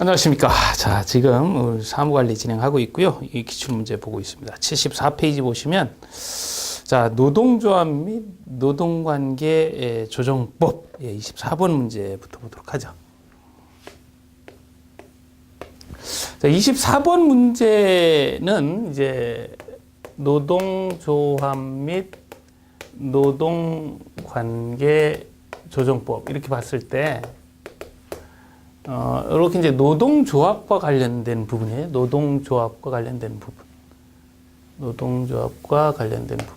안녕하십니까. 자, 지금 사무관리 진행하고 있고요. 이 기출문제 보고 있습니다. 74페이지 보시면, 자, 노동조합 및 노동관계 조정법 24번 문제부터 보도록 하죠. 자, 24번 문제는 이제 노동조합 및 노동관계 조정법 이렇게 봤을 때 이렇게 이제 노동조합과 관련된 부분이에요. 노동조합과 관련된 부분. 노동조합과 관련된 부분.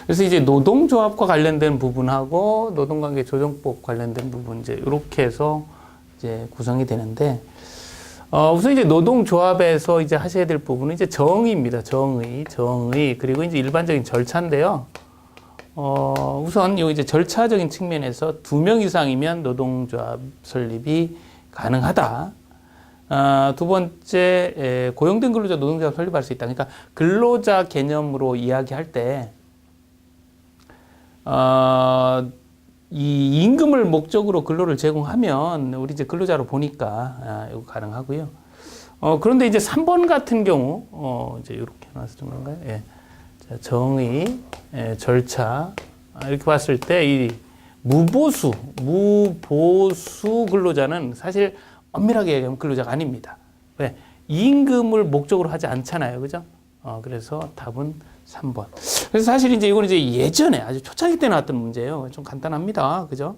그래서 이제 노동조합과 관련된 부분하고 노동관계 조정법 관련된 부분 이제 이렇게 해서 이제 구성이 되는데 우선 이제 노동조합에서 이제 하셔야 될 부분은 이제 정의입니다. 정의. 그리고 이제 일반적인 절차인데요. 우선 요 이제 절차적인 측면에서 2명 이상이면 노동조합 설립이 가능하다. 두 번째, 고용된 근로자 노동조합 설립할 수 있다. 그러니까 근로자 개념으로 이야기할 때, 이 임금을 목적으로 근로를 제공하면 우리 이제 근로자로 보니까 이거 가능하고요. 그런데 이제 3번 같은 경우, 이제 이렇게 해놔서 좀 그런가요? 예. 자, 정의, 절차 이렇게 봤을 때 이 무보수 근로자는 사실 엄밀하게 얘기하면 근로자가 아닙니다. 왜? 임금을 목적으로 하지 않잖아요. 그죠? 그래서 답은 3번. 그래서 사실 이제 이건 이제 예전에 아주 초창기 때 나왔던 문제예요. 좀 간단합니다. 그죠?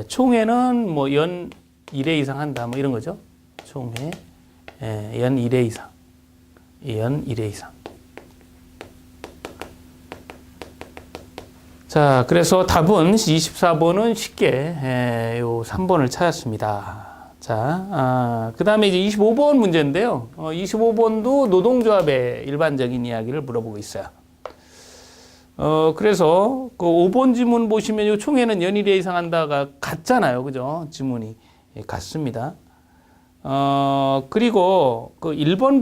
총회는 뭐 연 1회 이상 한다. 뭐 이런 거죠. 총회, 연 1회 이상. 연 1회 이상. 자, 그래서 답은 24번은 쉽게 요 3번을 찾았습니다. 자, 그 다음에 이제 25번 문제인데요. 25번도 노동조합의 일반적인 이야기를 물어보고 있어요. 그래서 그 5번 지문 보시면 요 총회는 연일에 이상 한다가 같잖아요. 그죠? 지문이 같습니다. 그리고 그 1번을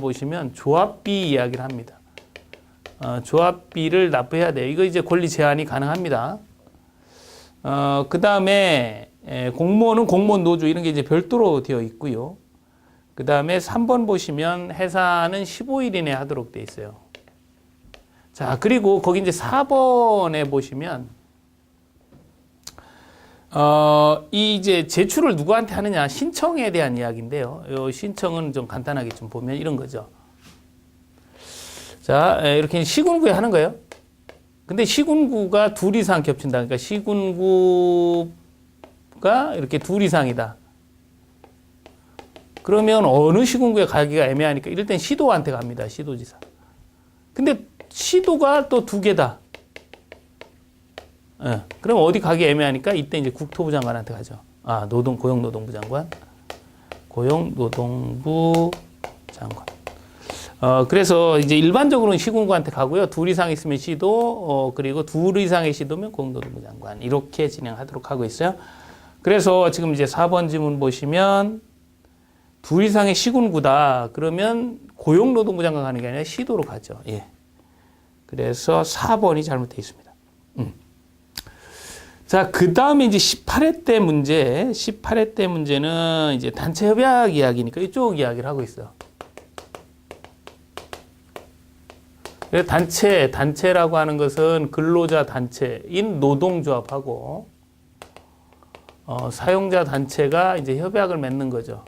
보시면 조합비 이야기를 합니다. 조합비를 납부해야 돼요. 이거 이제 권리 제한이 가능합니다. 그 다음에 공무원은 공무원 노조 이런 게 이제 별도로 되어 있고요. 그 다음에 3번 보시면 해산은 15일 이내에 하도록 되어 있어요. 자, 그리고 거기 이제 4번에 보시면 이 이제 제출을 누구한테 하느냐 신청에 대한 이야기인데요. 이 신청은 좀 간단하게 좀 보면 이런 거죠. 자, 이렇게 시군구에 하는 거예요. 근데 시군구가 2 이상 겹친다. 그러니까 시군구가 이렇게 2 이상이다. 그러면 어느 시군구에 가기가 애매하니까 이럴 땐 시도한테 갑니다. 시도지사. 근데 시도가 또 2개다. 그럼 어디 가기 애매하니까 이때 이제 국토부 장관한테 가죠. 고용노동부 장관. 고용노동부 장관. 그래서 이제 일반적으로는 시군구한테 가고요. 2 이상 있으면 시도, 그리고 2 이상의 시도면 고용노동부 장관. 이렇게 진행하도록 하고 있어요. 그래서 지금 이제 4번 지문 보시면 2 이상의 시군구다. 그러면 고용노동부 장관 가는 게 아니라 시도로 가죠. 예. 그래서 4번이 잘못되어 있습니다. 자, 그 다음에 이제 18회 때 문제. 18회 때 문제는 이제 단체 협약 이야기니까 이쪽 이야기를 하고 있어요. 단체라고 하는 것은 근로자 단체인 노동조합하고 사용자 단체가 이제 협약을 맺는 거죠.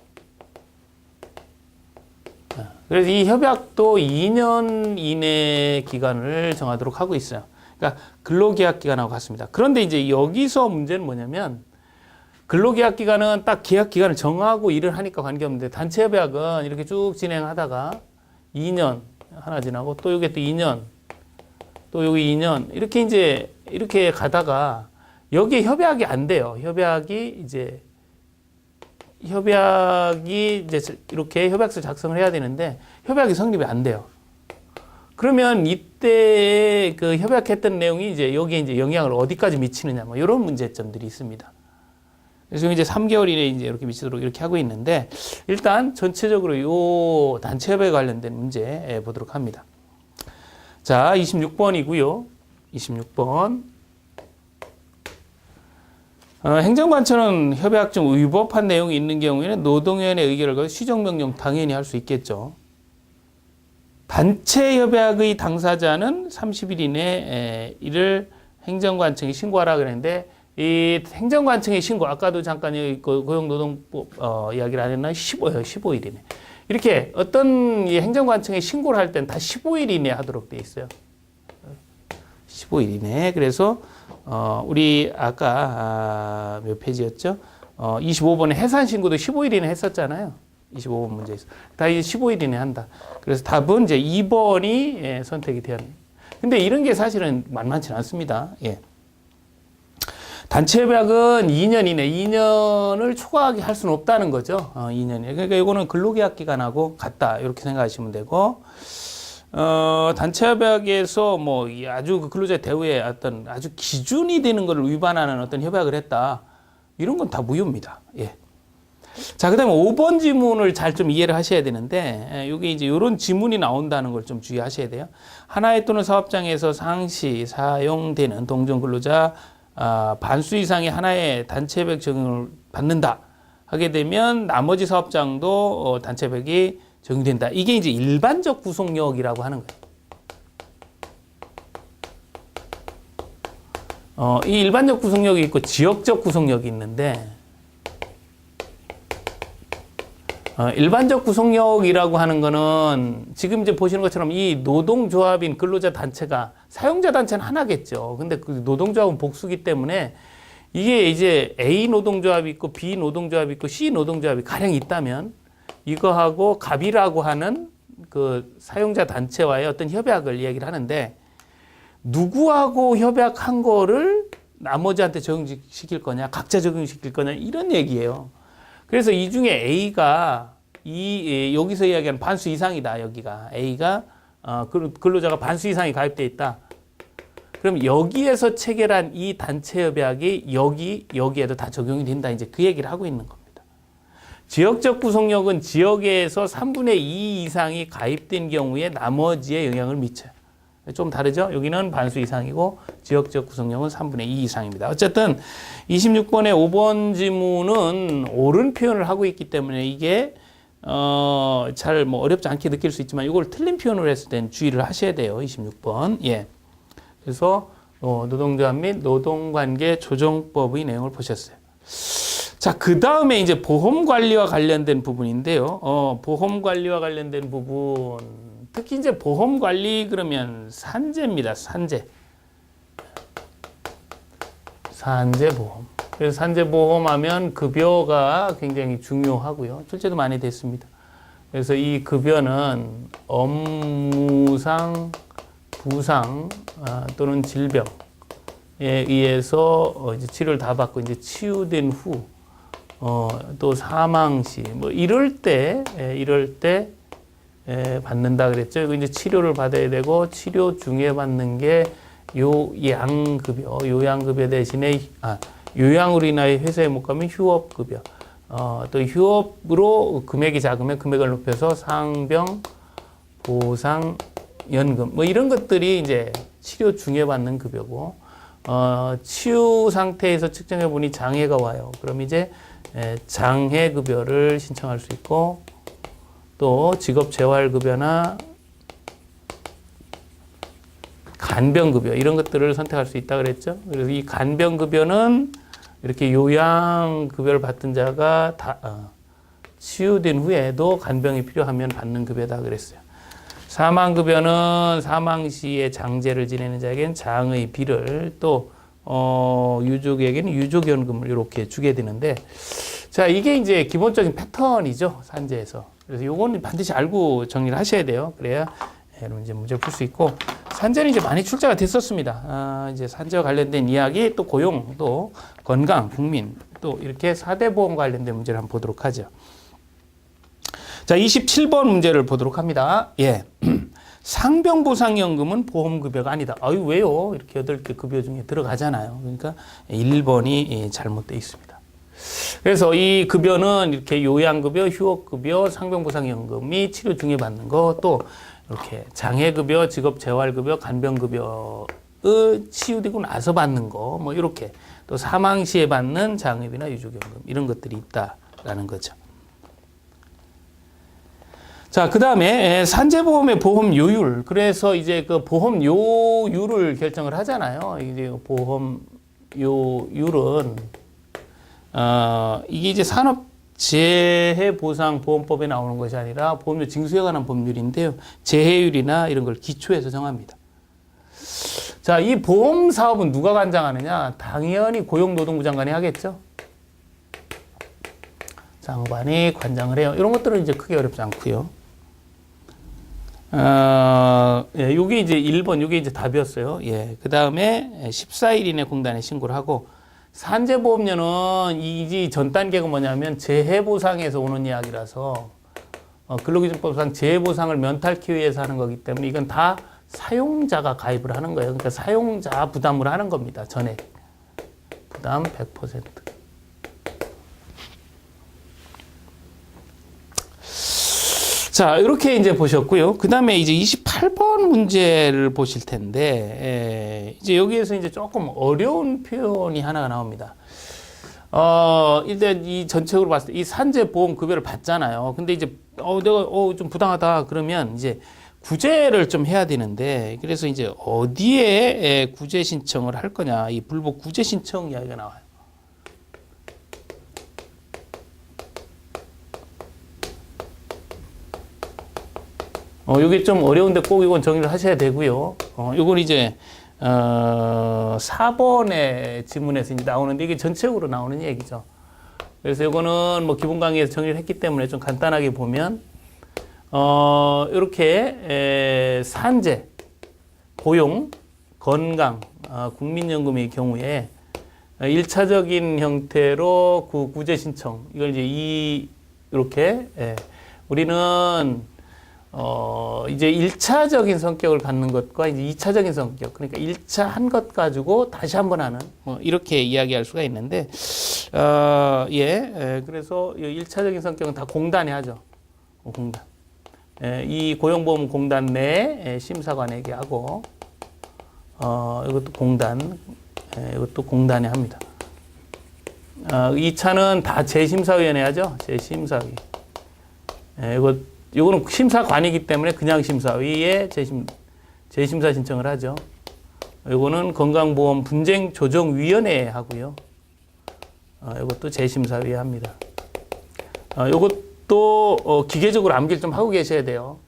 그래서 이 협약도 2년 이내 기간을 정하도록 하고 있어요. 그러니까 근로계약 기간하고 같습니다. 그런데 이제 여기서 문제는 뭐냐면 근로계약 기간은 딱 계약 기간을 정하고 일을 하니까 관계없는데 단체 협약은 이렇게 쭉 진행하다가 2년 하나 지나고 또 요게 또 2년 또 여기 2년 이렇게 이제 이렇게 가다가 여기에 협약이 안 돼요. 협약이 이제 이렇게 협약서 작성을 해야 되는데 협약이 성립이 안 돼요. 그러면 이때 그 협약했던 내용이 이제 여기에 이제 영향을 어디까지 미치느냐 뭐 이런 문제점들이 있습니다. 그래서 이제 3개월 이내에 이제 이렇게 미치도록 이렇게 하고 있는데 일단 전체적으로 요 단체 협약에 관련된 문제 보도록 합니다. 자, 26번이고요. 26번. 행정관청은 협약 중 위법한 내용이 있는 경우에는 노동위원회 의결을 거쳐 시정명령 당연히 할 수 있겠죠. 단체 협약의 당사자는 30일 이내에 이를 행정관청에 신고하라 그랬는데 이 행정관청에 신고 아까도 잠깐 고용노동법 이야기를 안 했나 15일이네. 이렇게 어떤 이 행정관청에 신고를 할 때는 다 15일 이내 하도록 돼 있어요. 15일 이내. 그래서 우리 아까 몇 페이지였죠? 25번에 해산 신고도 15일 이내 했었잖아요. 25번 문제에서. 다 이제 15일 이내 한다. 그래서 답은 이제 2번이 선택이 되었네요. 근데 이런 게 사실은 만만치 않습니다. 예. 단체 협약은 2년 이내, 2년을 초과하게 할 수는 없다는 거죠. 2년이. 그러니까 이거는 근로계약 기간하고 같다. 이렇게 생각하시면 되고, 단체 협약에서 뭐 아주 그 근로자 대우에 어떤 아주 기준이 되는 것을 위반하는 어떤 협약을 했다. 이런 건 다 무효입니다. 예. 자, 그 다음에 5번 지문을 잘 좀 이해를 하셔야 되는데, 이게 이제 이런 지문이 나온다는 걸 좀 주의하셔야 돼요. 하나의 또는 사업장에서 상시 사용되는 동종 근로자 반수 이상의 하나의 단체 협약 적용을 받는다 하게 되면 나머지 사업장도 단체 협약이 적용된다. 이게 이제 일반적 구속력이라고 하는 거예요. 이 일반적 구속력이 있고 지역적 구속력이 있는데, 일반적 구속력이라고 하는 거는 지금 이제 보시는 것처럼 이 노동조합인 근로자 단체가 사용자 단체는 하나겠죠. 근데 그 노동조합은 복수기 때문에 이게 이제 A 노동조합이 있고 B 노동조합이 있고 C 노동조합이 가령 있다면 이거하고 갑이라고 하는 그 사용자 단체와의 어떤 협약을 이야기를 하는데 누구하고 협약한 거를 나머지한테 적용시킬 거냐, 각자 적용시킬 거냐 이런 얘기예요. 그래서 이 중에 A가 여기서 이야기하는 반수 이상이다. 여기가 A가 근로자가 반수 이상이 가입돼 있다. 그럼 여기에서 체결한 이 단체 협약이 여기에도 다 적용이 된다. 이제 그 얘기를 하고 있는 겁니다. 지역적 구속력은 지역에서 3분의 2 이상이 가입된 경우에 나머지에 영향을 미쳐요. 좀 다르죠? 여기는 반수 이상이고 지역적 구성력은 3분의 2 이상입니다. 어쨌든 26번의 5번 지문은 옳은 표현을 하고 있기 때문에 이게 잘 뭐 어렵지 않게 느낄 수 있지만 이걸 틀린 표현을 했을 때는 주의를 하셔야 돼요. 26번. 예. 그래서 노동조합 및 노동관계 조정법의 내용을 보셨어요. 자, 그 다음에 이제 보험관리와 관련된 부분인데요. 보험관리와 관련된 부분. 특히 이제 보험 관리 그러면 산재입니다. 산재 보험. 그래서 산재 보험 하면 급여가 굉장히 중요하고요. 출제도 많이 됐습니다. 그래서 이 급여는 업무상 부상 또는 질병에 의해서 이제 치료를 다 받고 이제 치유된 후 또 사망 시 뭐 이럴 때 받는다 그랬죠. 이거 이제 치료를 받아야 되고 치료 중에 받는 게 요양급여 대신에 요양으로 인하여 회사에 못 가면 휴업급여. 또 휴업으로 금액이 작으면 금액을 높여서 상병 보상연금 뭐 이런 것들이 이제 치료 중에 받는 급여고 치유 상태에서 측정해 보니 장애가 와요. 그럼 이제 장애급여를 신청할 수 있고 또 직업재활급여나 간병급여 이런 것들을 선택할 수 있다 그랬죠. 그래서 이 간병급여는 이렇게 요양급여를 받던 자가 치유된 후에도 간병이 필요하면 받는 급여다 그랬어요. 사망급여는 사망 시에 장제를 지내는 자에게는 장의비를 또 유족에게는 유족연금을 이렇게 주게 되는데 자 이게 이제 기본적인 패턴이죠. 산재에서. 그래서 요거는 반드시 알고 정리를 하셔야 돼요. 그래야 여러분 이제 문제를 풀 수 있고 산재는 이제 많이 출제가 됐었습니다. 이제 산재와 관련된 이야기 또 고용 또 건강 국민 또 이렇게 4대 보험 관련된 문제를 한번 보도록 하죠. 자 27번 문제를 보도록 합니다. 예. 상병보상연금은 보험급여가 아니다. 아유 왜요? 이렇게 8개 급여 중에 들어가잖아요. 그러니까 1번이 잘못되어 있습니다. 그래서 이 급여는 이렇게 요양급여, 휴업급여, 상병보상연금이 치료 중에 받는 거, 또 이렇게 장애급여, 직업재활급여, 간병급여의 치유되고 나서 받는 거, 뭐 이렇게 또 사망 시에 받는 장애비나 유족연금 이런 것들이 있다라는 거죠. 자, 그 다음에 산재보험의 보험료율. 그래서 이제 그 보험료율을 결정을 하잖아요. 이제 보험료율은 이게 이제 산업재해보상보험법에 나오는 것이 아니라 보험료 징수에 관한 법률인데요. 재해율이나 이런 걸 기초해서 정합니다. 자, 이 보험 사업은 누가 관장하느냐? 당연히 고용노동부 장관이 하겠죠. 장관이 관장을 해요. 이런 것들은 이제 크게 어렵지 않고요. 예, 요게 이제 1번, 요게 이제 답이었어요. 예. 그 다음에 14일 이내 공단에 신고를 하고, 산재보험료는 이 전 단계가 뭐냐면 재해보상에서 오는 이야기라서, 근로기준법상 재해보상을 면탈하기 위해서 하는 거기 때문에 이건 다 사용자가 가입을 하는 거예요. 그러니까 사용자 부담을 하는 겁니다. 전액. 부담 100%. 자, 이렇게 이제 보셨고요. 그 다음에 이제 28번 문제를 보실 텐데, 이제 여기에서 이제 조금 어려운 표현이 하나가 나옵니다. 일단 이 전체적으로 봤을 때 이 산재보험 급여를 받잖아요. 근데 이제, 내가, 좀 부당하다. 그러면 이제 구제를 좀 해야 되는데, 그래서 이제 어디에 구제 신청을 할 거냐. 이 불복 구제 신청 이야기가 나와요. 이게 좀 어려운데 꼭 이건 정리를 하셔야 되고요. 이건 이제 4번의 지문에서 이제 나오는데 이게 전체적으로 나오는 얘기죠. 그래서 이거는 뭐 기본 강의에서 정리를 했기 때문에 좀 간단하게 보면 이렇게 산재, 고용, 건강, 국민연금의 경우에 1차적인 형태로 그 구제 신청 이걸 이제 이렇게 우리는 이제 1차적인 성격을 갖는 것과 이제 2차적인 성격, 그러니까 1차 한 것 가지고 다시 한번 하는, 이렇게 이야기할 수가 있는데, 그래서 1차적인 성격은 다 공단이 하죠. 공단. 이 고용보험 공단 내에 심사관에게 하고, 이것도 공단, 이것도 공단이 합니다. 2차는 다 재심사위원회 하죠. 재심사위. 이거는 심사관이기 때문에 그냥 심사위에 재심사 신청을 하죠. 이거는 건강보험 분쟁조정위원회에 하고요. 이것도 재심사위에 합니다. 이것도 기계적으로 암기를 좀 하고 계셔야 돼요.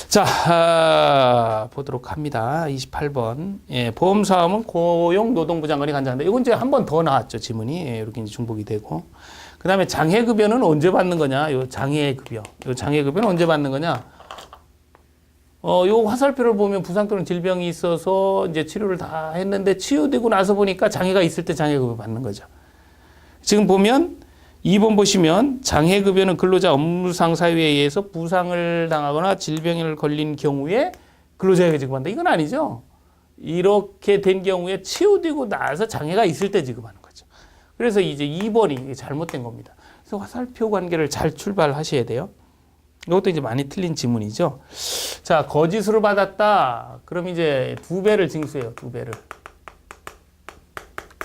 자, 보도록 합니다. 28번. 보험사업은 고용노동부 장관이 관장한다. 이건 이제 한 번 더 나왔죠. 지문이. 이렇게 이제 중복이 되고. 그 다음에 장애급여는 언제 받는 거냐? 요 장애급여. 요 장애급여는 언제 받는 거냐? 요 화살표를 보면 부상 또는 질병이 있어서 이제 치료를 다 했는데 치유되고 나서 보니까 장애가 있을 때 장애급여 받는 거죠. 지금 보면 2번 보시면 장애급여는 근로자 업무상 사유에 의해서 부상을 당하거나 질병에 걸린 경우에 근로자에게 지급한다. 이건 아니죠. 이렇게 된 경우에 치유되고 나서 장애가 있을 때 지급하는 거죠. 그래서 이제 2번이 잘못된 겁니다. 그래서 화살표 관계를 잘 출발하셔야 돼요. 이것도 이제 많이 틀린 지문이죠. 자, 거짓으로 받았다. 그럼 이제 2배를 징수해요. 2배를.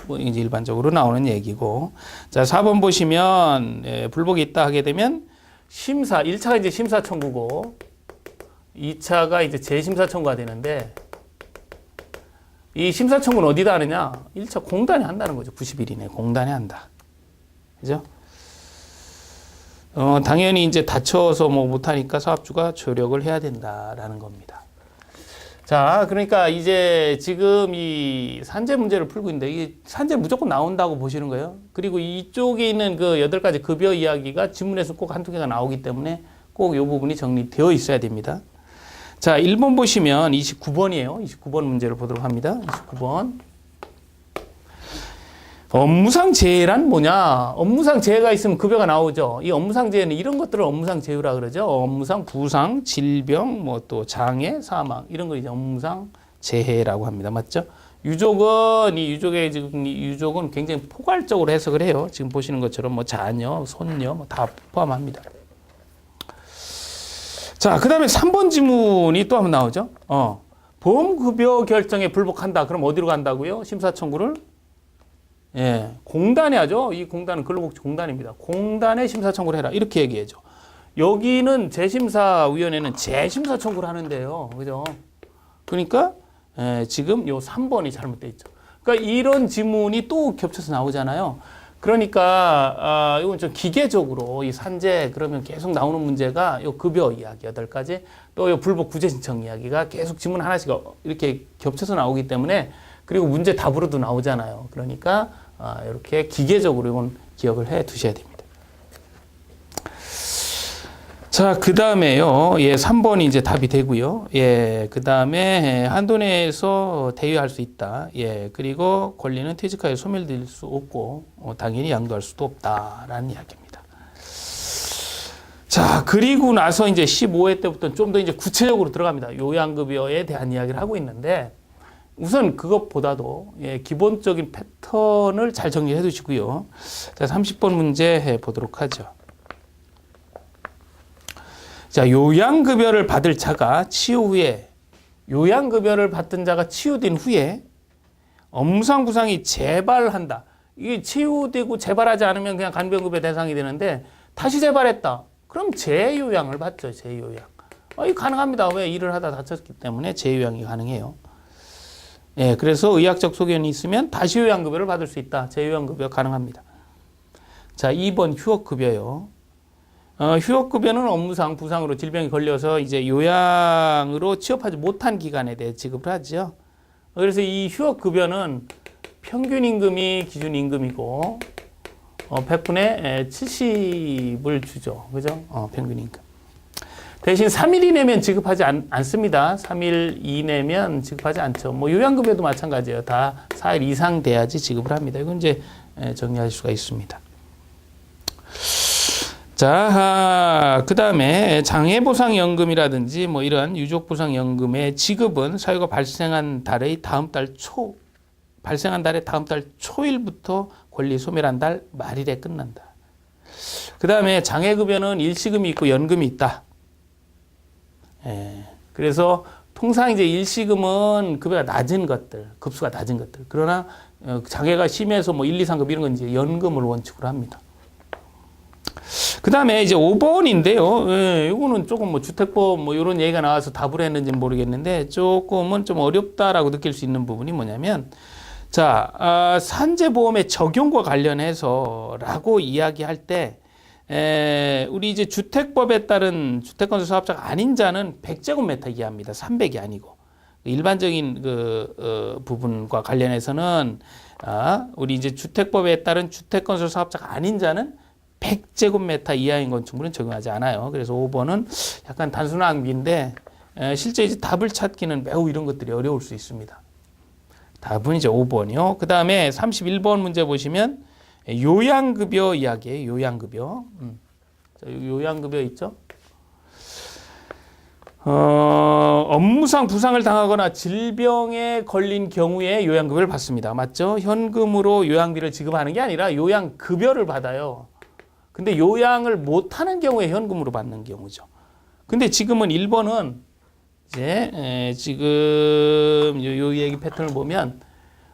뭐 이제 일반적으로 나오는 얘기고. 자, 4번 보시면 불복이 있다 하게 되면 심사, 1차가 이제 심사 청구고 2차가 이제 재심사 청구가 되는데 이 심사 청구는 어디다 하느냐? 1차 공단이 한다는 거죠. 90일 이내 공단이 한다. 그죠? 당연히 이제 다쳐서 뭐 못하니까 사업주가 조력을 해야 된다라는 겁니다. 자, 그러니까 이제 지금 이 산재 문제를 풀고 있는데 이게 산재 무조건 나온다고 보시는 거예요. 그리고 이쪽에 있는 그 8가지 급여 이야기가 지문에서 꼭 한두 개가 나오기 때문에 꼭 이 부분이 정리되어 있어야 됩니다. 자, 1번 보시면 29번이에요. 29번 문제를 보도록 합니다. 29번. 업무상 재해란 뭐냐? 업무상 재해가 있으면 급여가 나오죠. 이 업무상 재해는 이런 것들을 업무상 재해라 그러죠. 업무상 부상, 질병, 뭐 또 장애, 사망 이런 거 이제 업무상 재해라고 합니다. 맞죠? 유족은 굉장히 포괄적으로 해석을 해요. 지금 보시는 것처럼 뭐 자녀, 손녀 뭐 다 포함합니다. 자, 그 다음에 3번 지문이 또 한번 나오죠. 보험급여 결정에 불복한다. 그럼 어디로 간다고요? 심사청구를? 예, 공단에 하죠. 이 공단은 근로복지공단입니다. 공단에 심사청구를 해라. 이렇게 얘기해줘. 여기는 재심사위원회는 재심사 청구를 하는데요. 그죠? 그러니까 지금 요 3번이 잘못돼 있죠. 그러니까 이런 지문이 또 겹쳐서 나오잖아요. 그러니까 이건 좀 기계적으로 이 산재 그러면 계속 나오는 문제가 요 급여 이야기 8가지 또 요 불복 구제 신청 이야기가 계속 지문 하나씩 이렇게 겹쳐서 나오기 때문에 그리고 문제 답으로도 나오잖아요. 그러니까 이렇게 기계적으로 이건 기억을 해 두셔야 됩니다. 자, 그 다음에요. 예, 3번이 이제 답이 되고요. 예, 그 다음에 한도 내에서 대여할 수 있다. 예, 그리고 권리는 퇴직하에 소멸될 수 없고, 당연히 양도할 수도 없다라는 이야기입니다. 자, 그리고 나서 이제 15회 때부터 좀 더 이제 구체적으로 들어갑니다. 요양급여에 대한 이야기를 하고 있는데, 우선 그것보다도 예, 기본적인 패턴을 잘 정리해 두시고요. 자, 30번 문제 보도록 하죠. 자, 요양급여를 받을 자가 치유 후에, 요양급여를 받던 자가 치유된 후에 업무상 부상이 재발한다. 이게 치유되고 재발하지 않으면 그냥 간병급여 대상이 되는데 다시 재발했다. 그럼 재요양을 받죠, 재요양. 이거 가능합니다. 왜? 일을 하다 다쳤기 때문에 재요양이 가능해요. 예, 그래서 의학적 소견이 있으면 다시 요양급여를 받을 수 있다. 재요양급여 가능합니다. 자, 2번 휴업급여요. 휴업급여는 업무상 부상으로 질병이 걸려서 이제 요양으로 취업하지 못한 기간에 대해 지급을 하죠. 그래서 이 휴업급여는 평균 임금이 기준 임금이고 100분의 70을 주죠. 그죠? 평균 임금. 대신 3일 이내면 지급하지 않습니다. 3일 이내면 지급하지 않죠. 뭐 요양급여도 마찬가지예요. 다 4일 이상 돼야지 지급을 합니다. 이건 이제 정리할 수가 있습니다. 자, 그 다음에 장애보상연금이라든지 뭐 이런 유족보상연금의 지급은 사유가 발생한 달의 다음 달 초일부터 권리 소멸한 달 말일에 끝난다. 그 다음에 장애급여는 일시금이 있고 연금이 있다. 그래서 통상 이제 일시금은 급여가 낮은 것들, 급수가 낮은 것들. 그러나 장애가 심해서 뭐 1, 2, 3급 이런 건 이제 연금을 원칙으로 합니다. 그 다음에 이제 5번인데요. 예, 이거는 조금 뭐 주택법 뭐 이런 얘기가 나와서 답을 했는지는 모르겠는데 조금은 좀 어렵다라고 느낄 수 있는 부분이 뭐냐면 자, 산재보험의 적용과 관련해서라고 이야기할 때 우리 이제 주택법에 따른 주택건설 사업자가 아닌 자는 100제곱미터 이하입니다. 300이 아니고. 일반적인 그 부분과 관련해서는 우리 이제 주택법에 따른 주택건설 사업자가 아닌 자는 100제곱미터 이하인 건축물은 적용하지 않아요. 그래서 5번은 약간 단순한 암기인데 실제 이제 답을 찾기는 매우 이런 것들이 어려울 수 있습니다. 답은 이제 5번이요. 그 다음에 31번 문제 보시면 요양급여 이야기예요. 요양급여. 요양급여 있죠? 업무상 부상을 당하거나 질병에 걸린 경우에 요양급여를 받습니다. 맞죠? 현금으로 요양비를 지급하는 게 아니라 요양급여를 받아요. 근데 요양을 못하는 경우에 현금으로 받는 경우죠. 근데 지금은 1번은 이제 지금 요 얘기 패턴을 보면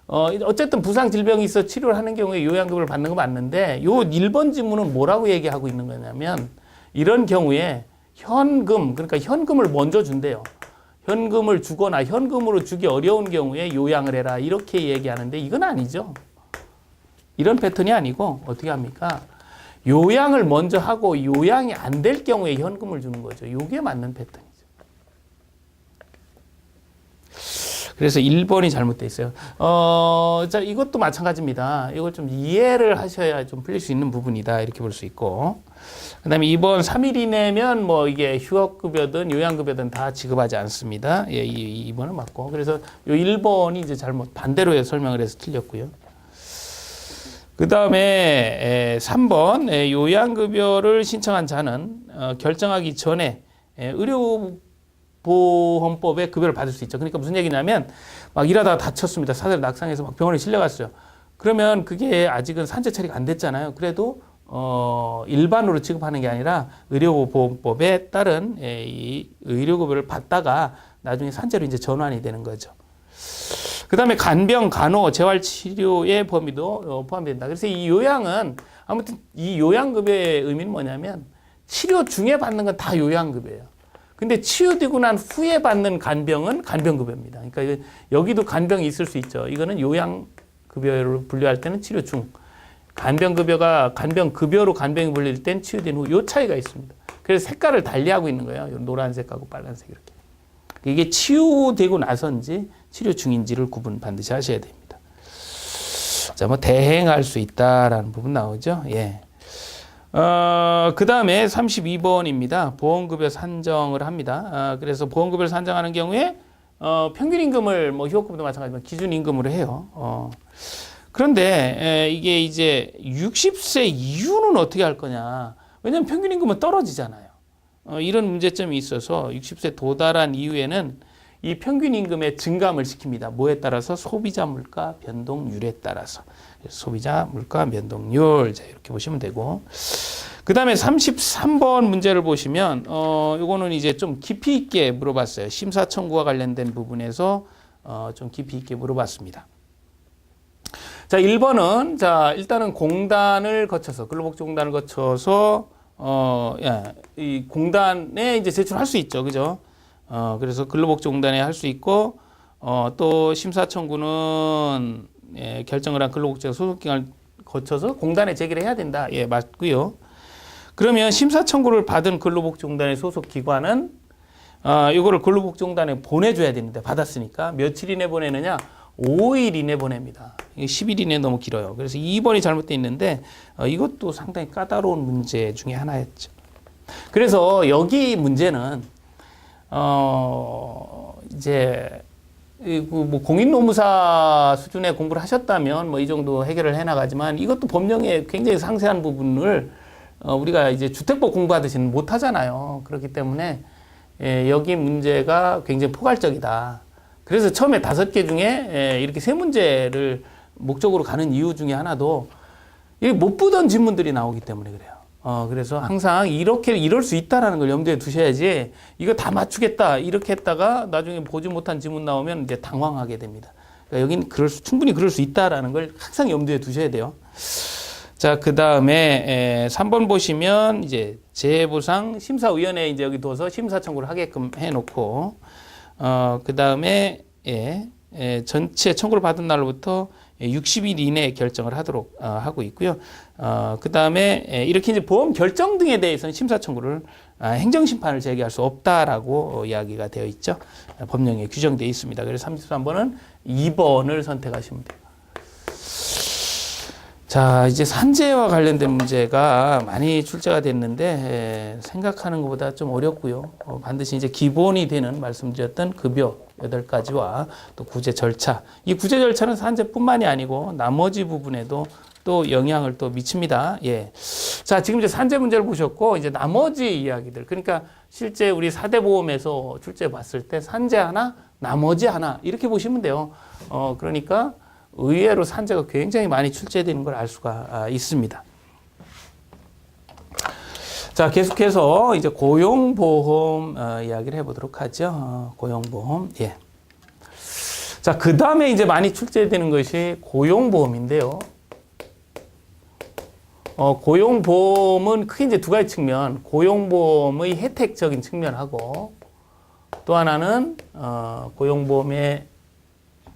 어쨌든 부상 질병이 있어 치료를 하는 경우에 요양급여를 받는 거 맞는데 요 1번 지문은 뭐라고 얘기하고 있는 거냐면 이런 경우에 현금, 그러니까 현금을 먼저 준대요. 현금을 주거나 현금으로 주기 어려운 경우에 요양을 해라 이렇게 얘기하는데 이건 아니죠. 이런 패턴이 아니고 어떻게 합니까? 요양을 먼저 하고 요양이 안 될 경우에 현금을 주는 거죠. 이게 맞는 패턴이죠. 그래서 1번이 잘못되어 있어요. 자, 이것도 마찬가지입니다. 이걸 좀 이해를 하셔야 좀 풀릴 수 있는 부분이다. 이렇게 볼 수 있고. 그 다음에 2번 3일 이내면 뭐 이게 휴업급여든 요양급여든 다 지급하지 않습니다. 예, 2번은 맞고. 그래서 요 1번이 이제 잘못, 반대로 설명을 해서 틀렸고요. 그 다음에 3번 요양급여를 신청한 자는 결정하기 전에 의료보험법에 급여를 받을 수 있죠. 그러니까 무슨 얘기냐면 막 일하다가 다쳤습니다. 사대로 낙상해서 막 병원에 실려갔어요. 그러면 그게 아직은 산재 처리가 안 됐잖아요. 그래도 일반으로 지급하는 게 아니라 의료보험법에 따른 이 의료급여를 받다가 나중에 산재로 이제 전환이 되는 거죠. 그 다음에 간병, 간호, 재활치료의 범위도 포함된다. 그래서 이 요양은 아무튼 이 요양급여의 의미는 뭐냐면 치료 중에 받는 건 다 요양급여예요. 근데 치유되고 난 후에 받는 간병은 간병급여입니다. 그러니까 여기도 간병이 있을 수 있죠. 이거는 요양급여로 분류할 때는 치료 중. 간병급여가 간병급여로 간병이 불릴 땐 치유된 후 요 차이가 있습니다. 그래서 색깔을 달리하고 있는 거예요. 노란색하고 빨간색 이렇게. 이게 치유되고 나서인지 치료 중인지를 구분 반드시 하셔야 됩니다. 자, 뭐 대행할 수 있다라는 부분 나오죠. 예. 그 다음에 32번입니다. 보험급여 산정을 합니다. 그래서 보험급여를 산정하는 경우에 평균임금을 뭐 휴업금도 마찬가지지만 기준임금으로 해요. 그런데 이게 이제 60세 이후는 어떻게 할 거냐. 왜냐하면 평균임금은 떨어지잖아요. 이런 문제점이 있어서 60세 도달한 이후에는 이 평균임금의 증감을 시킵니다. 뭐에 따라서? 소비자 물가 변동률에 따라서. 소비자 물가 변동률. 자, 이렇게 보시면 되고. 그 다음에 33번 문제를 보시면, 요거는 이제 좀 깊이 있게 물어봤어요. 심사 청구와 관련된 부분에서, 좀 깊이 있게 물어봤습니다. 자, 1번은, 자, 일단은 공단을 거쳐서, 근로복지공단을 거쳐서, 이 공단에 이제 제출할 수 있죠. 그죠? 그래서 근로복지공단에 할 수 있고, 또 심사 청구는, 결정을 한 근로복지가 소속기관을 거쳐서 공단에 제기를 해야 된다. 예, 맞고요. 그러면 심사 청구를 받은 근로복지공단의 소속기관은, 이거를 근로복지공단에 보내줘야 되는데, 받았으니까. 며칠 이내 보내느냐? 5일 이내 보냅니다. 10일 이내 너무 길어요. 그래서 2번이 잘못되어 있는데 이것도 상당히 까다로운 문제 중에 하나였죠. 그래서 여기 문제는 이제 뭐 공인노무사 수준의 공부를 하셨다면 뭐 이 정도 해결을 해나가지만 이것도 법령에 굉장히 상세한 부분을 우리가 이제 주택법 공부하듯이는 못 하잖아요. 그렇기 때문에 여기 문제가 굉장히 포괄적이다. 그래서 처음에 5개 중에 이렇게 3문제를 목적으로 가는 이유 중에 하나도 못 보던 질문들이 나오기 때문에 그래요. 그래서 항상 이럴 수 있다라는 걸 염두에 두셔야지 이거 다 맞추겠다 이렇게 했다가 나중에 보지 못한 질문 나오면 이제 당황하게 됩니다. 그러니까 여기는 충분히 그럴 수 있다라는 걸 항상 염두에 두셔야 돼요. 자, 그 다음에 3번 보시면 이제 재해보상 심사위원회 이제 여기 둬서 심사 청구를 하게끔 해놓고 그 다음에 전체 청구를 받은 날로부터 60일 이내에 결정을 하도록 하고 있고요. 그 다음에 이렇게 이제 보험 결정 등에 대해서는 심사 청구를 행정심판을 제기할 수 없다라고 이야기가 되어 있죠. 법령에 규정되어 있습니다. 그래서 33번은 2번을 선택하시면 돼요. 자, 이제 산재와 관련된 문제가 많이 출제가 됐는데 생각하는 것보다 좀 어렵고요. 반드시 이제 기본이 되는 말씀드렸던 급여 8가지와 또 구제 절차. 이 구제 절차는 산재뿐만이 아니고 나머지 부분에도 또 영향을 또 미칩니다. 예. 자, 지금 이제 산재 문제를 보셨고 이제 나머지 이야기들. 그러니까 실제 우리 4대 보험에서 출제 봤을 때 산재 하나, 나머지 하나 이렇게 보시면 돼요. 그러니까 의외로 산재가 굉장히 많이 출제되는 걸 알 수가 있습니다. 자, 계속해서 이제 고용보험 이야기를 해보도록 하죠. 고용보험. 예. 자, 그 다음에 이제 많이 출제되는 것이 고용보험인데요. 고용보험은 크게 이제 2가지 측면, 고용보험의 혜택적인 측면하고 또 하나는 고용보험의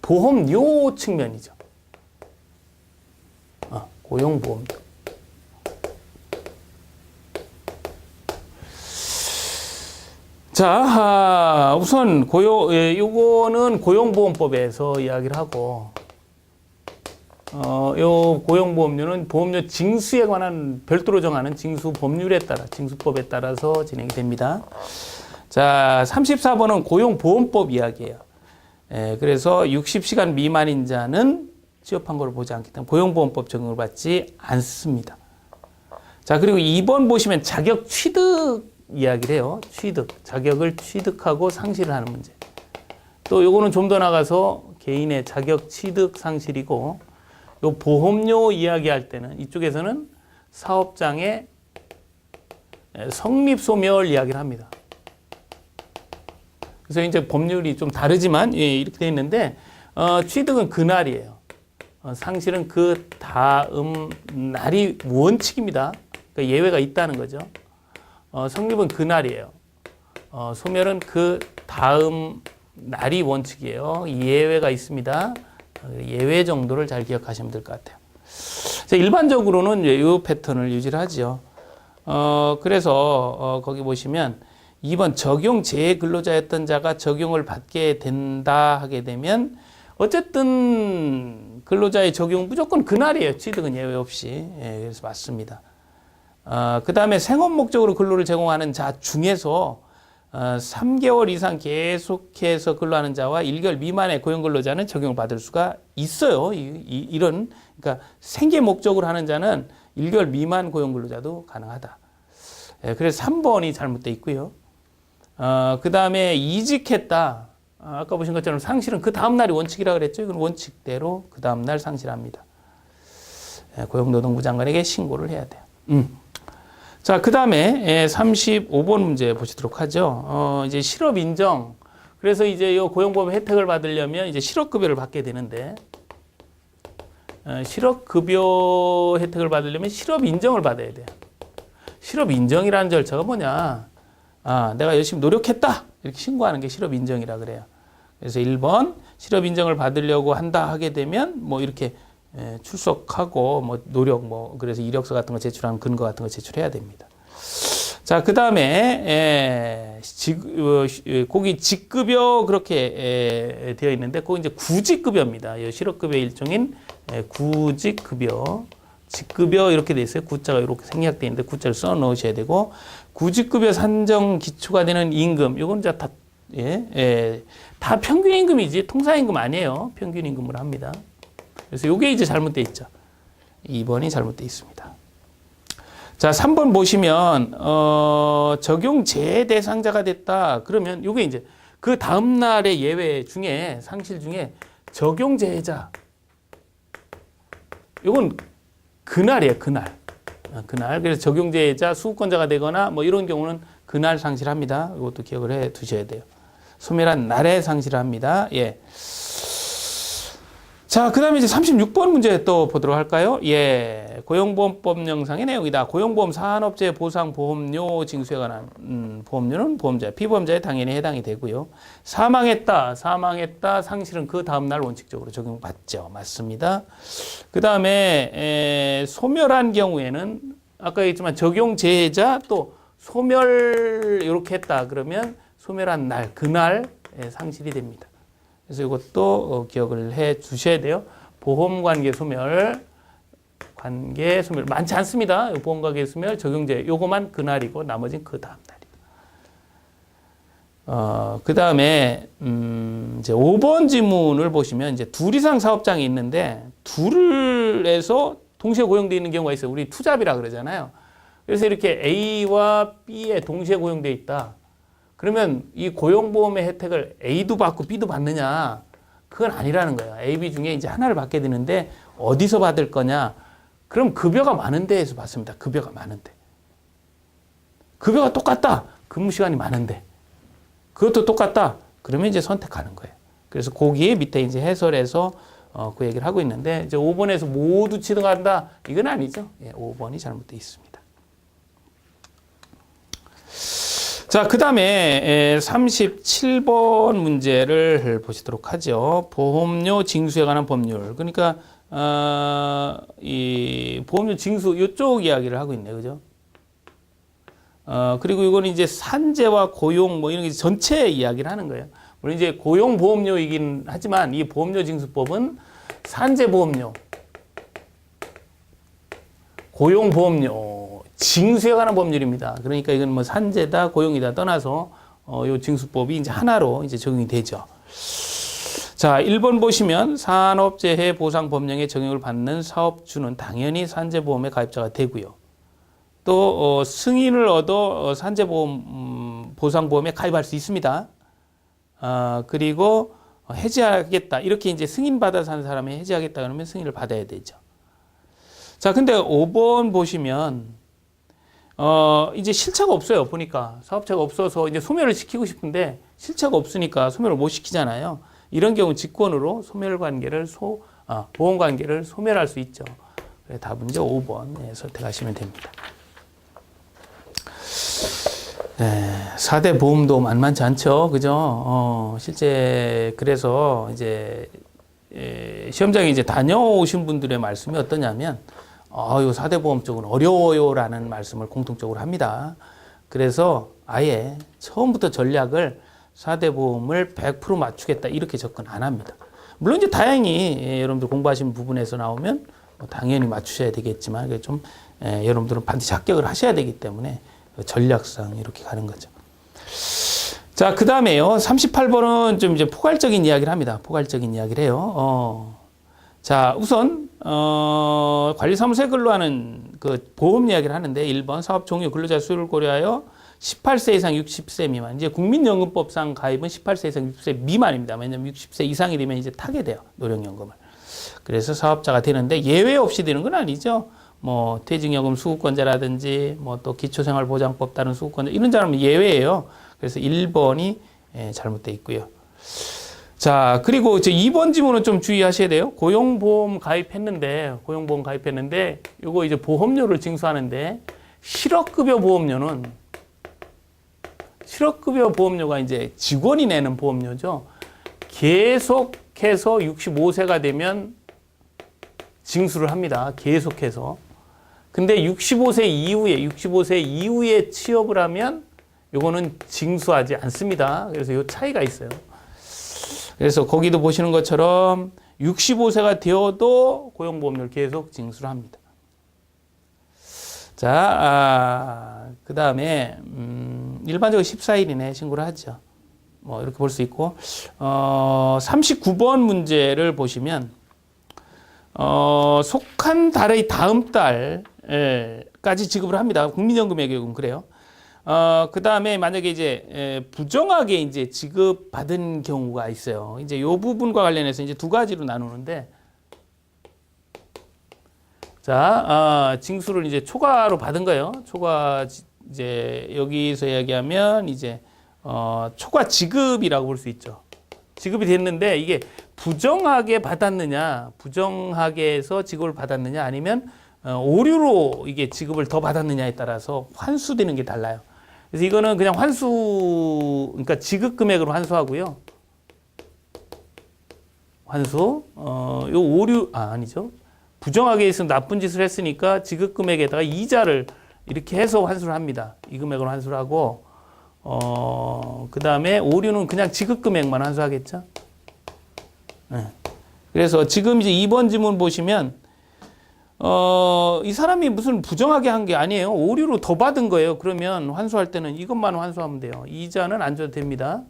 보험료 측면이죠. 고용보험. 자, 우선 요거는 고용보험법에서 이야기를 하고, 요 고용보험료는 보험료 징수에 관한 별도로 정하는 징수법률에 따라, 징수법에 따라서 진행이 됩니다. 자, 34번은 고용보험법 이야기예요. 그래서 60시간 미만인 자는 취업한 걸 보지 않기 때문에 고용보험법 적용을 받지 않습니다. 자, 그리고 2번 보시면 자격 취득 이야기를 해요. 취득. 자격을 취득하고 상실을 하는 문제. 또 요거는 좀 더 나가서 개인의 자격 취득 상실이고, 요 보험료 이야기할 때는 이쪽에서는 사업장의 성립 소멸 이야기를 합니다. 그래서 이제 법률이 좀 다르지만 예, 이렇게 되어 있는데 취득은 그날이에요. 상실은 그 다음 날이 원칙입니다. 그러니까 예외가 있다는 거죠. 성립은 그날이에요. 소멸은 그 다음 날이 원칙이에요. 예외가 있습니다. 예외 정도를 잘 기억하시면 될 것 같아요. 일반적으로는 이 패턴을 유지를 하죠. 그래서 거기 보시면 2번 적용 재근로자였던 자가 적용을 받게 된다 하게 되면 어쨌든 근로자의 적용 무조건 그날이에요. 취득은 예외 없이. 예, 그래서 맞습니다. 그 다음에 생업 목적으로 근로를 제공하는 자 중에서 3개월 이상 계속해서 근로하는 자와 1개월 미만의 고용근로자는 적용을 받을 수가 있어요. 이런 그러니까 생계 목적으로 하는 자는 1개월 미만 고용근로자도 가능하다. 예, 그래서 3번이 잘못되어 있고요. 그 다음에 이직했다. 아까 보신 것처럼 상실은 그 다음날이 원칙이라고 그랬죠. 이건 원칙대로 그 다음날 상실합니다. 예, 고용노동부 장관에게 신고를 해야 돼요. 자, 그 다음에 35번 문제 보시도록 하죠. 이제 실업 인정. 그래서 이제 이 고용보험 혜택을 받으려면 이제 실업급여를 받게 되는데, 실업급여 혜택을 받으려면 실업 인정을 받아야 돼요. 실업 인정이라는 절차가 뭐냐? 내가 열심히 노력했다. 이렇게 신고하는 게 실업 인정이라 그래요. 그래서 1번 실업 인정을 받으려고 한다 하게 되면 뭐 이렇게 출석하고 뭐 노력 그래서 이력서 같은 거 제출하는 근거 같은 거 제출해야 됩니다. 자, 그 다음에 거기 직급여 그렇게 되어 있는데 거기 이제 구직급여입니다. 실업급여 일종인 구직급여, 직급여 이렇게 돼 있어요. 구자가 이렇게 생략되어 있는데 구자를 써 넣으셔야 되고 구직급여 산정 기초가 되는 임금 이건 이제 다 평균 임금이지 통사임금 아니에요. 평균 임금으로 합니다. 그래서 이게 이제 잘못되어 있죠. 2번이 잘못되어 있습니다. 자, 3번 보시면 적용 재대상자가 됐다. 그러면 이게 이제 그 다음 날의 예외 중에 상실 중에 적용 재자. 이건 그날이에요. 그날. 그래서 적용 재자 수급권자가 되거나 뭐 이런 경우는 그날 상실합니다. 이것도 기억을 해 두셔야 돼요. 소멸한 날에 상실합니다. 예. 자, 그 다음에 이제 36번 문제 또 보도록 할까요? 예. 고용보험법 영상의 내용이다. 고용보험 산업재해 보상 보험료 징수에 관한 보험료는 보험자, 피보험자에 당연히 해당이 되고요. 사망했다, 상실은 그 다음날 원칙적으로 적용받죠. 맞습니다. 그 다음에 소멸한 경우에는 아까 얘기했지만 적용 재해자 또 소멸 이렇게 했다. 그러면 소멸한 날, 그날 상실이 됩니다. 그래서 이것도 기억을 해 주셔야 돼요. 보험관계 소멸, 관계 소멸 많지 않습니다. 보험관계 소멸, 적용제 요거만 그날이고 나머지는 그 다음 날이고. 그 다음에 이제 5번 지문을 보시면 이제 둘 이상 사업장이 있는데 둘을 해서 동시에 고용되어 있는 경우가 있어요. 우리 투잡이라 그러잖아요. 그래서 이렇게 A와 B에 동시에 고용되어 있다. 그러면 이 고용보험의 혜택을 A도 받고 B도 받느냐? 그건 아니라는 거예요. A, B 중에 이제 하나를 받게 되는데 어디서 받을 거냐? 그럼 급여가 많은 데에서 받습니다. 급여가 많은데. 급여가 똑같다. 근무 시간이 많은데. 그것도 똑같다. 그러면 이제 선택하는 거예요. 그래서 거기에 밑에 이제 해설에서 그 얘기를 하고 있는데 이제 5번에서 모두 취득한다. 이건 아니죠. 예, 5번이 잘못되어 있습니다. 자, 그 다음에 37번 문제를 보시도록 하죠. 보험료 징수에 관한 법률. 그러니까 이 보험료 징수 이쪽 이야기를 하고 있네요. 그죠? 그리고 이거는 이제 산재와 고용 뭐 이런 게 전체 이야기를 하는 거예요. 물론 이제 고용보험료이긴 하지만 이 보험료 징수법은 산재보험료, 고용보험료 징수에 관한 법률입니다. 그러니까 이건 뭐 산재다, 고용이다 떠나서 요 징수법이 이제 하나로 이제 적용이 되죠. 자, 1번 보시면 산업재해 보상 법령에 적용을 받는 사업주는 당연히 산재보험의 가입자가 되고요. 또 승인을 얻어 산재보험 보상보험에 가입할 수 있습니다. 그리고 해지하겠다 이렇게 이제 승인받아서 하는 사람이 해지하겠다 그러면 승인을 받아야 되죠. 자, 근데 5번 보시면 이제 실체가 없어요. 보니까 사업체가 없어서 이제 소멸을 시키고 싶은데 실체가 없으니까 소멸을 못 시키잖아요. 이런 경우 직권으로 소멸 관계를 보험 관계를 소멸할 수 있죠. 답은 이제 5번 선택하시면 됩니다. 4대 보험도 만만치 않죠. 그죠? 실제, 그래서 이제, 시험장에 이제 다녀오신 분들의 말씀이 어떠냐면, 요 4대 보험 쪽은 어려워요라는 말씀을 공통적으로 합니다. 그래서 아예 처음부터 전략을 4대 보험을 100% 맞추겠다 이렇게 접근 안 합니다. 물론 이제 다행히 여러분들 공부하신 부분에서 나오면 당연히 맞추셔야 되겠지만, 그게 좀, 여러분들은 반드시 합격을 하셔야 되기 때문에 전략상 이렇게 가는 거죠. 자, 그 다음에요. 38번은 좀 이제 포괄적인 이야기를 합니다. 포괄적인 이야기를 해요. 자, 우선, 관리사무소에 근로하는 그 보험 이야기를 하는데 1번 사업 종료 근로자 수를 고려하여 18세 이상 60세 미만. 이제 국민연금법상 가입은 18세 이상 60세 미만입니다. 왜냐면 60세 이상이 되면 이제 타게 돼요. 노령연금을. 그래서 사업자가 되는데 예외 없이 되는 건 아니죠. 뭐 퇴직연금 수급권자라든지 뭐 또 기초생활보장법 따른 수급권자 이런 사람은 예외예요. 그래서 1번이 잘못되어 있고요. 자, 그리고 제 2번 지문은 좀 주의하셔야 돼요. 고용보험 가입했는데 요거 이제 보험료를 징수하는데 실업급여 보험료가 이제 직원이 내는 보험료죠. 계속해서 65세가 되면 징수를 합니다. 계속해서. 근데 65세 이후에 취업을 하면 요거는 징수하지 않습니다. 그래서 요 차이가 있어요. 그래서 거기도 보시는 것처럼 65세가 되어도 고용보험료를 계속 징수를 합니다. 자, 그 다음에, 일반적으로 14일이내 신고를 하죠. 뭐, 이렇게 볼 수 있고, 39번 문제를 보시면, 속한 달의 다음 달까지 지급을 합니다. 국민연금의 경우는 그래요. 그 다음에 만약에 이제 부정하게 이제 지급받은 경우가 있어요. 이제 요 부분과 관련해서 이제 두 가지로 나누는데, 자, 징수를 이제 초과로 받은 거예요. 초과, 이제 여기서 이야기하면 이제, 초과 지급이라고 볼 수 있죠. 지급이 됐는데 이게 부정하게 받았느냐, 부정하게 해서 지급을 받았느냐, 아니면 오류로 이게 지급을 더 받았느냐에 따라서 환수되는 게 달라요. 그래서 이거는 그냥 그러니까 지급 금액으로 환수하고요. 환수, 요 오류, 아니죠. 부정하게 있으면 나쁜 짓을 했으니까 지급 금액에다가 이자를 이렇게 해서 환수를 합니다. 이 금액으로 환수를 하고, 그 다음에 오류는 그냥 지급 금액만 환수하겠죠. 네. 그래서 지금 이제 2번 지문 보시면, 이 사람이 무슨 부정하게 한 게 아니에요. 오류로 더 받은 거예요. 그러면 환수할 때는 이것만 환수하면 돼요. 이자는 안 줘도 됩니다.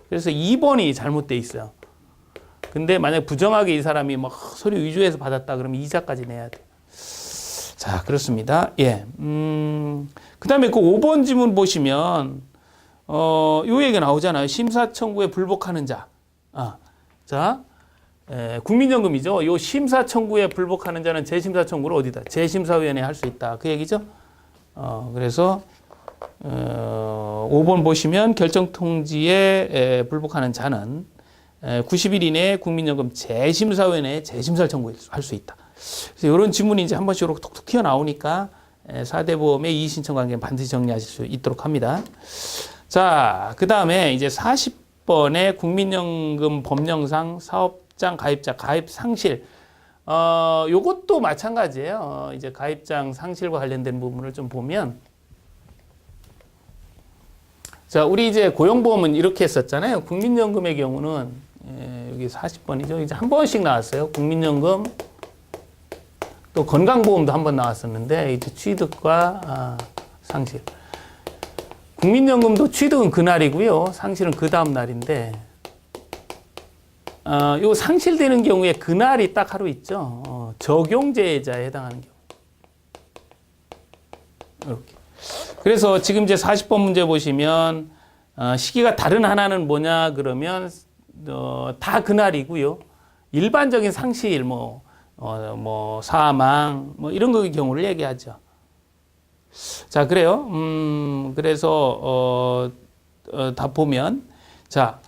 그래서 2번이 잘못돼 있어요. 근데 만약 부정하게 이 사람이 막 서류 위조해서 받았다 그러면 이자까지 내야 돼요. 자, 그렇습니다. 예. 그 다음에 그 5번 지문 보시면, 요 얘기가 나오잖아요. 심사 청구에 불복하는 자. 자, 국민연금이죠. 요 심사 청구에 불복하는 자는 재심사 청구를 어디다? 재심사위원회에 할 수 있다. 그 얘기죠. 그래서, 5번 보시면 결정 통지에 불복하는 자는 90일 이내에 국민연금 재심사위원회에 재심사를 청구할 수 있다. 그래서 이런 지문이 이제 한 번씩 이렇게 톡톡 튀어나오니까 4대 보험의 이의신청 관계는 반드시 정리하실 수 있도록 합니다. 자, 그 다음에 이제 40번의 국민연금 법령상 사업장 가입자 가입 상실. 요것도 마찬가지예요. 이제 가입장 상실과 관련된 부분을 좀 보면, 자, 우리 이제 고용보험은 이렇게 했었잖아요. 국민연금의 경우는 여기 40번이죠. 이제 한 번씩 나왔어요. 국민연금, 또 건강보험도 한 번 나왔었는데, 이제 취득과 상실. 국민연금도 취득은 그날이고요. 상실은 그 다음 날인데, 요 상실되는 경우에 그날이 딱 하루 있죠. 적용제자에 해당하는 경우. 이렇게. 그래서 지금 이제 40번 문제 보시면, 시기가 다른 하나는 뭐냐, 그러면, 다 그날이고요. 일반적인 상실, 사망, 이런 거의 경우를 얘기하죠. 자, 그래요. 그래서, 다 보면, 자,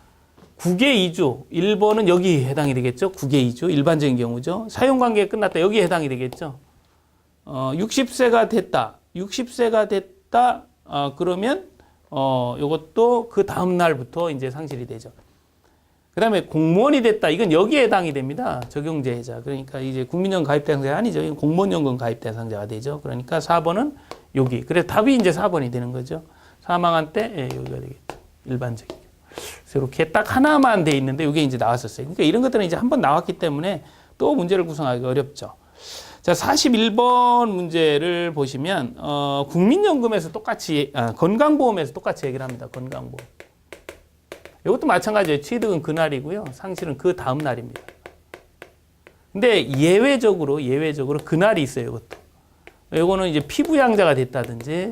국외 이주, 1번은 여기 해당이 되겠죠. 국외 이주, 일반적인 경우죠. 사용관계가 끝났다. 여기에 해당이 되겠죠. 60세가 됐다. 60세가 됐다. 그러면, 요것도 그 다음 날부터 이제 상실이 되죠. 그 다음에 공무원이 됐다. 이건 여기에 해당이 됩니다. 적용제자. 그러니까 이제 국민연금 가입 대상자가 아니죠. 이건 공무원연금 가입 대상자가 되죠. 그러니까 4번은 여기. 그래서 답이 이제 4번이 되는 거죠. 사망한 때, 예, 여기가 되겠죠. 일반적인. 그래서 이렇게 딱 하나만 돼 있는데 이게 이제 나왔었어요. 그러니까 이런 것들은 이제 한번 나왔기 때문에 또 문제를 구성하기 어렵죠. 자, 41번 문제를 보시면, 국민연금에서 똑같이, 건강보험에서 똑같이 얘기를 합니다. 건강보험. 이것도 마찬가지예요. 취득은 그날이고요. 상실은 그 다음 날입니다. 근데 예외적으로 그날이 있어요. 이것도. 이거는 이제 피부양자가 됐다든지,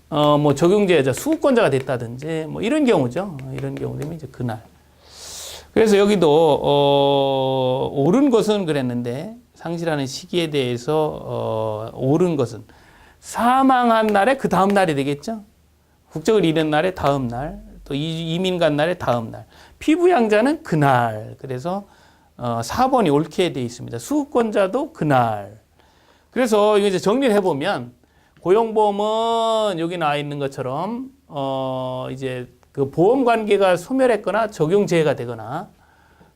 뭐 적용제자, 수급권자가 됐다든지, 뭐 이런 경우죠. 이런 경우 되면 이제 그날. 그래서 여기도, 옳은 것은 그랬는데, 상실하는 시기에 대해서, 옳은 것은 사망한 날에 그 다음 날이 되겠죠. 국적을 잃은 날의 다음 날, 또 이민 간 날의 다음 날. 피부양자는 그날. 그래서 4번이 옳게 되어 있습니다. 수급권자도 그날. 그래서 이거 이제 정리를 해보면 고용보험은 여기 나와 있는 것처럼 이제 그 보험 관계가 소멸했거나 적용재해가 되거나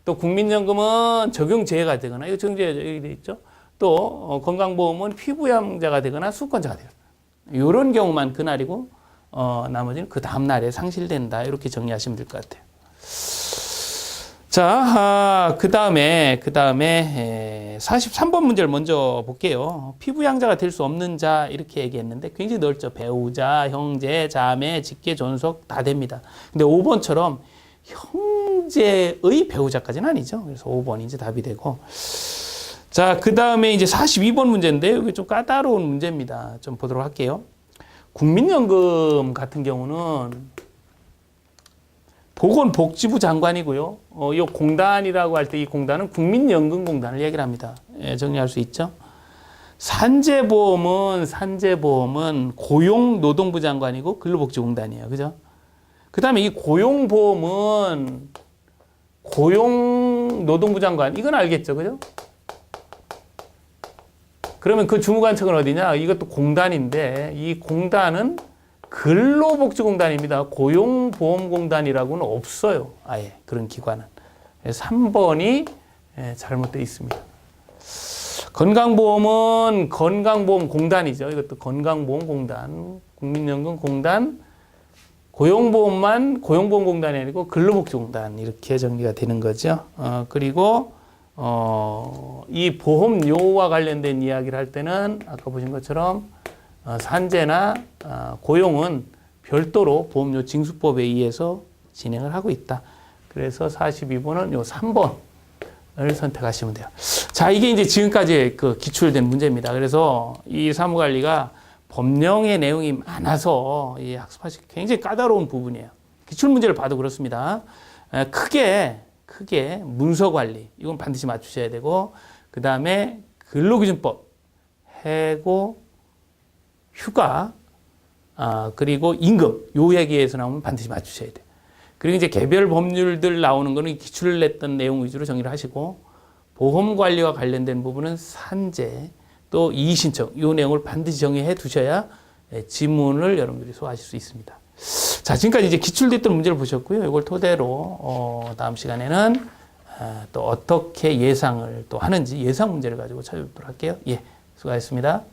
또 국민연금은 적용재해가 되거나 이거 적용재해가 여기 되어 있죠. 또 건강보험은 피부양자가 되거나 수급권자가 되거나 이런 경우만 그날이고 나머지는 그 다음날에 상실된다. 이렇게 정리하시면 될 것 같아요. 자, 그 다음에 43번 문제를 먼저 볼게요. 피부양자가 될 수 없는 자 이렇게 얘기했는데 굉장히 넓죠. 배우자, 형제, 자매, 직계, 존속 다 됩니다. 근데 5번처럼 형제의 배우자까지는 아니죠. 그래서 5번이 이제 답이 되고. 자, 그 다음에 이제 42번 문제인데 이게 좀 까다로운 문제입니다. 좀 보도록 할게요. 국민연금 같은 경우는 보건복지부 장관이고요. 이 공단이라고 할 때 이 공단은 국민연금공단을 얘기를 합니다. 예, 정리할 수 있죠. 산재보험은 고용노동부 장관이고 근로복지공단이에요. 그죠? 그 다음에 이 고용보험은 고용노동부 장관. 이건 알겠죠. 그죠? 그러면 그 주무관청은 어디냐? 이것도 공단인데 이 공단은 근로복지공단입니다. 고용보험공단이라고는 없어요. 아예 그런 기관은. 3번이 잘못되어 있습니다. 건강보험은 건강보험공단이죠. 이것도 건강보험공단, 국민연금공단, 고용보험만 고용보험공단이 아니고 근로복지공단 이렇게 정리가 되는 거죠. 그리고 이 보험료와 관련된 이야기를 할 때는 아까 보신 것처럼 산재나 고용은 별도로 보험료 징수법에 의해서 진행을 하고 있다. 그래서 42번은 요 3번을 선택하시면 돼요. 자, 이게 이제 지금까지 그 기출된 문제입니다. 그래서 이 사무관리가 법령의 내용이 많아서 이 학습하시기 굉장히 까다로운 부분이에요. 기출 문제를 봐도 그렇습니다. 크게 문서관리 이건 반드시 맞추셔야 되고 그 다음에 근로기준법, 해고, 휴가, 그리고 임금 요 얘기에서 나오면 반드시 맞추셔야 돼요. 그리고 이제 개별 법률들 나오는 거는 기출을 냈던 내용 위주로 정리를 하시고 보험관리와 관련된 부분은 산재 또 이의신청 요 내용을 반드시 정리해 두셔야 지문을 여러분들이 소화하실 수 있습니다. 자, 지금까지 이제 기출됐던 문제를 보셨고요. 이걸 토대로 다음 시간에는 또 어떻게 예상을 또 하는지 예상 문제를 가지고 찾아뵙도록 할게요. 예, 수고하셨습니다.